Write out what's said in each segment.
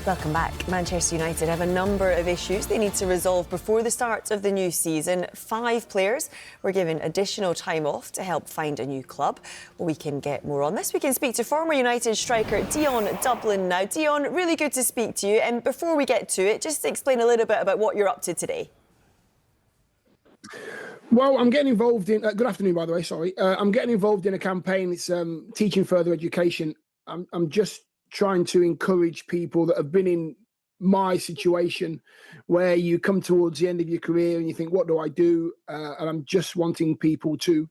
Welcome back. Manchester United have a number of issues they need to resolve before the start of the new season. 5 players were given additional time off to help find a new club. Well, we can get more on this. We can speak to former United striker Dion Dublin now. Dion, really good to speak to you. And before we get to it, just explain a little bit about what you're up to today. Well, I'm getting involved in... good afternoon, by the way, sorry. I'm getting involved in a campaign. It's teaching further education. I'm just trying to encourage people that have been in my situation where you come towards the end of your career and you think, what do I do? And I'm just wanting people to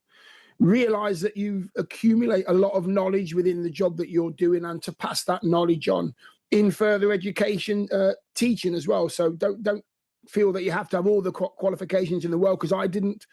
realise that you've accumulated a lot of knowledge within the job that you're doing and to pass that knowledge on in further education, teaching as well. So don't feel that you have to have all the qualifications in the world, because I don't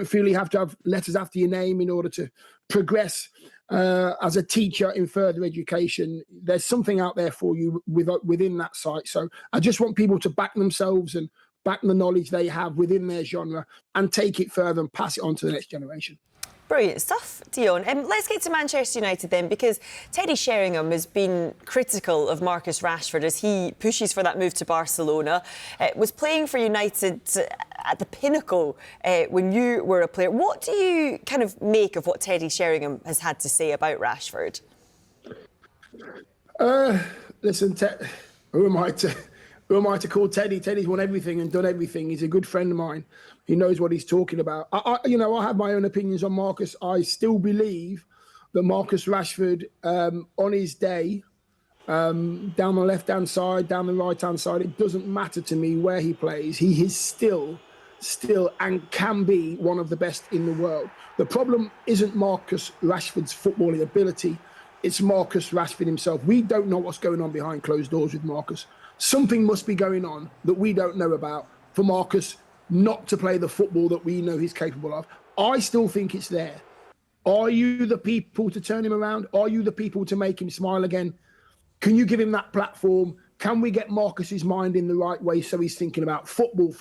feel you have to have letters after your name in order to progress as a teacher in further education. There's something out there for you within that site. So I just want people to back themselves and back the knowledge they have within their genre and take it further and pass it on to the next generation. Brilliant stuff, Dion. Let's get to Manchester United then, because Teddy Sheringham has been critical of Marcus Rashford as he pushes for that move to Barcelona. Was playing for United at the pinnacle when you were a player. What do you kind of make of what Teddy Sheringham has had to say about Rashford? Listen, who am I to call Teddy? Teddy's won everything and done everything. He's a good friend of mine. He knows what he's talking about. I have my own opinions on Marcus. I still believe that Marcus Rashford, on his day, down the left-hand side, down the right-hand side, it doesn't matter to me where he plays. He is still and can be one of the best in the world. The problem isn't Marcus Rashford's footballing ability. It's Marcus Rashford himself. We don't know what's going on behind closed doors with Marcus. Something must be going on that we don't know about for Marcus not to play the football that we know he's capable of. I still think it's there. Are you the people to turn him around? Are you the people to make him smile again? Can you give him that platform? Can we get Marcus's mind in the right way so he's thinking about football?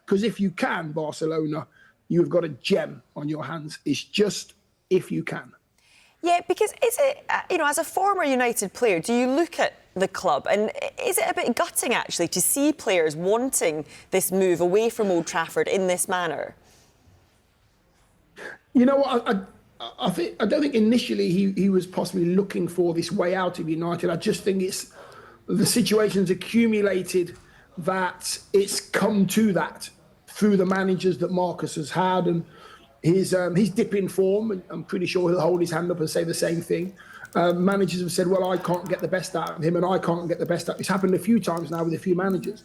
Because if you can, Barcelona, you've got a gem on your hands. It's just if you can. Yeah, because is it, as a former United player, do you look at the club and is it a bit gutting actually to see players wanting this move away from Old Trafford in this manner? You know what, I don't think initially he was possibly looking for this way out of United. I just think it's the situation's accumulated that it's come to that through the managers that Marcus has had, and his dip in form, and I'm pretty sure he'll hold his hand up and say the same thing. Managers have said, well, I can't get the best out of him and I can't get the best out. It's happened a few times now with a few managers.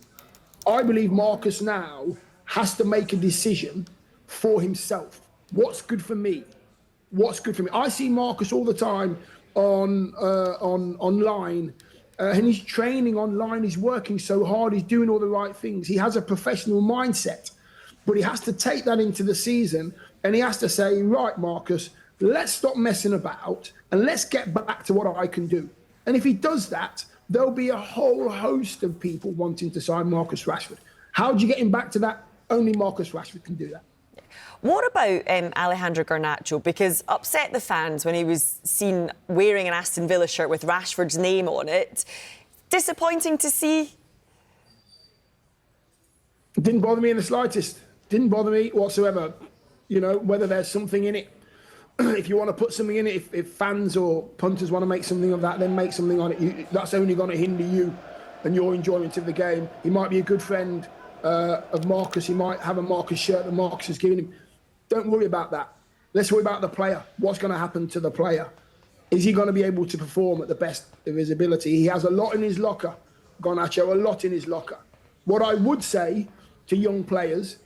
I believe Marcus now has to make a decision for himself. What's good for me? What's good for me? I see Marcus all the time online, and he's training online. He's working so hard. He's doing all the right things. He has a professional mindset, but he has to take that into the season and he has to say, right, Marcus, let's stop messing about and let's get back to what I can do. And if he does that, there'll be a whole host of people wanting to sign Marcus Rashford. How do you get him back to that? Only Marcus Rashford can do that. What about Alejandro Garnacho? Because upset the fans when he was seen wearing an Aston Villa shirt with Rashford's name on it. Disappointing to see. It didn't bother me in the slightest. Didn't bother me whatsoever. Whether there's something in it. If you want to put something in it, if fans or punters want to make something of that, then make something on it. That's only going to hinder you and your enjoyment of the game. He might be a good friend of Marcus. He might have a Marcus shirt that Marcus has given him. Don't worry about that. Let's worry about the player. What's going to happen to the player? Is he going to be able to perform at the best of his ability? He has a lot in his locker, Garnacho, a lot in his locker. What I would say to young players,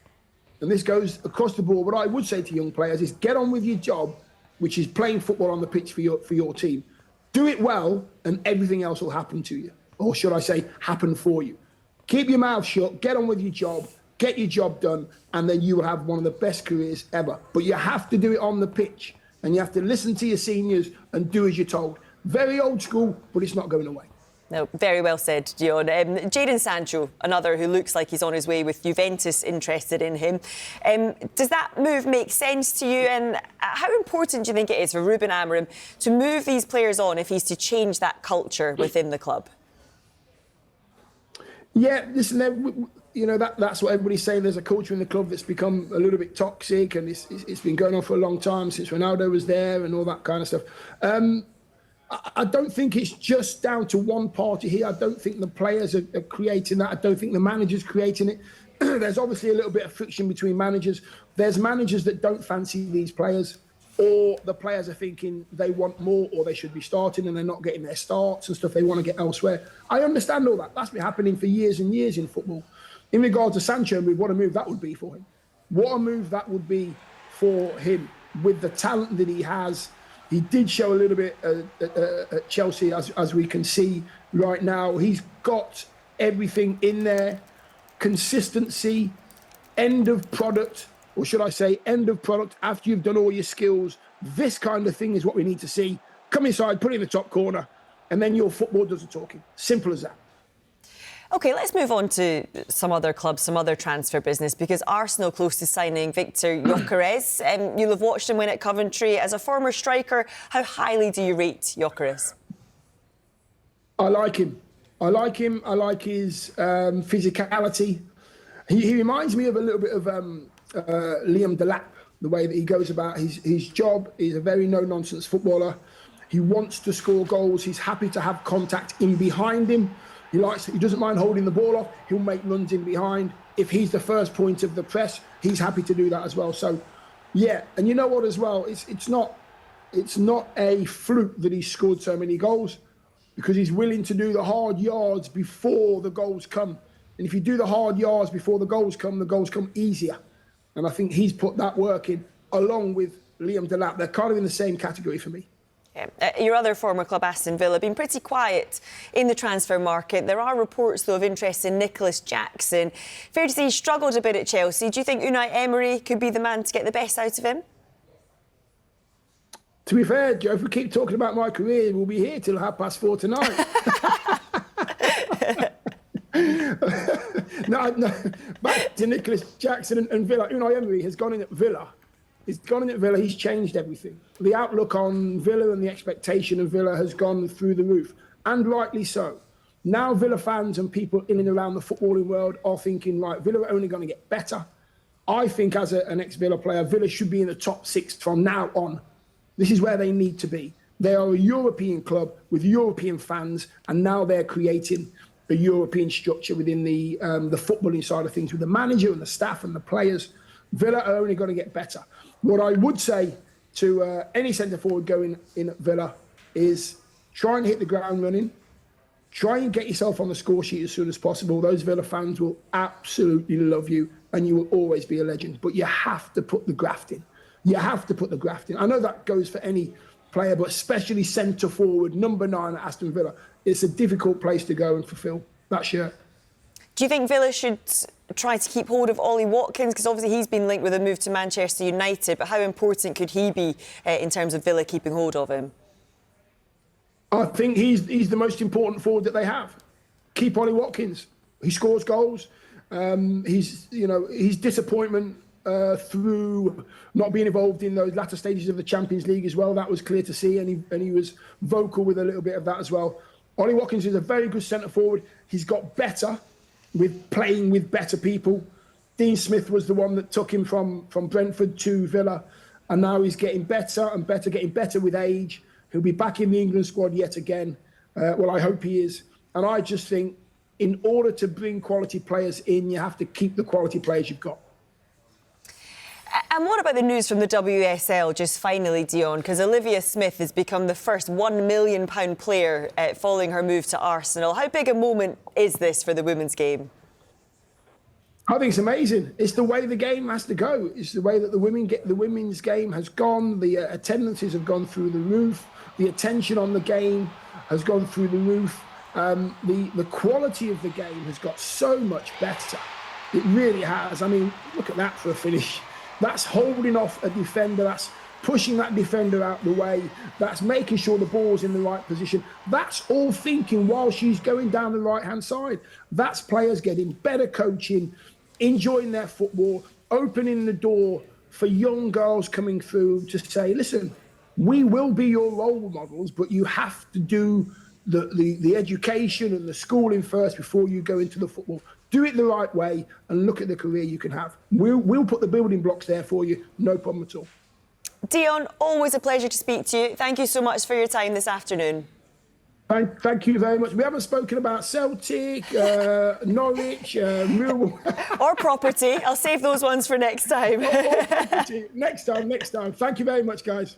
and this goes across the board, what I would say to young players is get on with your job, which is playing football on the pitch for your team. Do it well and everything else will happen to you. Or should I say, happen for you. Keep your mouth shut, get on with your job, get your job done, and then you will have one of the best careers ever. But you have to do it on the pitch, and you have to listen to your seniors and do as you're told. Very old school, but it's not going away. No, very well said, Dion. Jadon Sancho, another who looks like he's on his way with Juventus interested in him. Does that move make sense to you? And how important do you think it is for Ruben Amorim to move these players on if he's to change that culture within the club? Yeah, listen, that's what everybody's saying. There's a culture in the club that's become a little bit toxic, and it's been going on for a long time since Ronaldo was there and all that kind of stuff. I don't think it's just down to one party here. I don't think the players are creating that. I don't think the manager's creating it. There's obviously a little bit of friction between managers. There's managers that don't fancy these players, or the players are thinking they want more, or they should be starting and they're not getting their starts and stuff they want to get elsewhere. I understand all that. That's been happening for years and years in football. In regards to Sancho, what a move that would be for him. What a move that would be for him with the talent that he has. He did show a little bit at Chelsea, as we can see right now. He's got everything in there. Consistency, end of product, or should I say end of product after you've done all your skills. This kind of thing is what we need to see. Come inside, put it in the top corner, and then your football does the talking. Simple as that. OK, let's move on to some other clubs, some other transfer business, because Arsenal close to signing Viktor Gyokeres. You'll have watched him win at Coventry. As a former striker, how highly do you rate Gyokeres? I like him. I like his physicality. He reminds me of a little bit of Liam Delap, the way that he goes about his job. He's a very no-nonsense footballer. He wants to score goals. He's happy to have contact in behind him. He doesn't mind holding the ball off. He'll make runs in behind. If he's the first point of the press, he's happy to do that as well. So, yeah. And you know what as well? It's not a fluke that he's scored so many goals, because he's willing to do the hard yards before the goals come. And if you do the hard yards before the goals come easier. And I think he's put that work in along with Liam Delap. They're kind of in the same category for me. Yeah. Your other former club, Aston Villa, been pretty quiet in the transfer market. There are reports, though, of interest in Nicolas Jackson. Fair to say he struggled a bit at Chelsea. Do you think Unai Emery could be the man to get the best out of him? To be fair, Joe, if we keep talking about my career, we'll be here till 4:30 tonight. No, back to Nicolas Jackson and Villa. Unai Emery has gone in at Villa. He's changed everything. The outlook on Villa and the expectation of Villa has gone through the roof, and rightly so. Now Villa fans and people in and around the footballing world are thinking, right, Villa are only going to get better. I think as an ex-Villa player, Villa should be in the top 6 from now on. This is where they need to be. They are a European club with European fans, and now they're creating a European structure within the footballing side of things, with the manager and the staff and the players. Villa are only going to get better. What I would say to any centre forward going in at Villa is try and hit the ground running. Try and get yourself on the score sheet as soon as possible. Those Villa fans will absolutely love you, and you will always be a legend. But you have to put the graft in. I know that goes for any player, but especially centre forward, number 9 at Aston Villa. It's a difficult place to go and fulfil that shirt. Do you think Villa should try to keep hold of Ollie Watkins? Because obviously he's been linked with a move to Manchester United, but how important could he be in terms of Villa keeping hold of him? I think he's the most important forward that they have. Keep Ollie Watkins. He scores goals. His disappointment through not being involved in those latter stages of the Champions League as well, that was clear to see, and he was vocal with a little bit of that as well. Ollie Watkins is a very good centre forward. He's got better with playing with better people. Dean Smith was the one that took him from Brentford to Villa, and now he's getting better and better, getting better with age. He'll be back in the England squad yet again. Well, I hope he is. And I just think in order to bring quality players in, you have to keep the quality players you've got. And what about the news from the WSL just finally, Dion? Because Olivia Smith has become the first £1 million player following her move to Arsenal. How big a moment is this for the women's game? I think it's amazing. It's the way the game has to go. It's the way that the women's game has gone. The attendances have gone through the roof. The attention on the game has gone through the roof. The quality of the game has got so much better. It really has. I mean, look at that for a finish. That's holding off a defender. That's pushing that defender out the way. That's making sure the ball's in the right position. That's all thinking while she's going down the right-hand side. That's players getting better coaching, enjoying their football, opening the door for young girls coming through to say, listen, we will be your role models, but you have to do the education and the schooling first before you go into the football. Do it the right way and look at the career you can have. We'll put the building blocks there for you, no problem at all. Dion, always a pleasure to speak to you. Thank you so much for your time this afternoon. Thank you very much. We haven't spoken about Celtic, Norwich, Millwall. Or property. I'll save those ones for next time. Next time. Thank you very much, guys.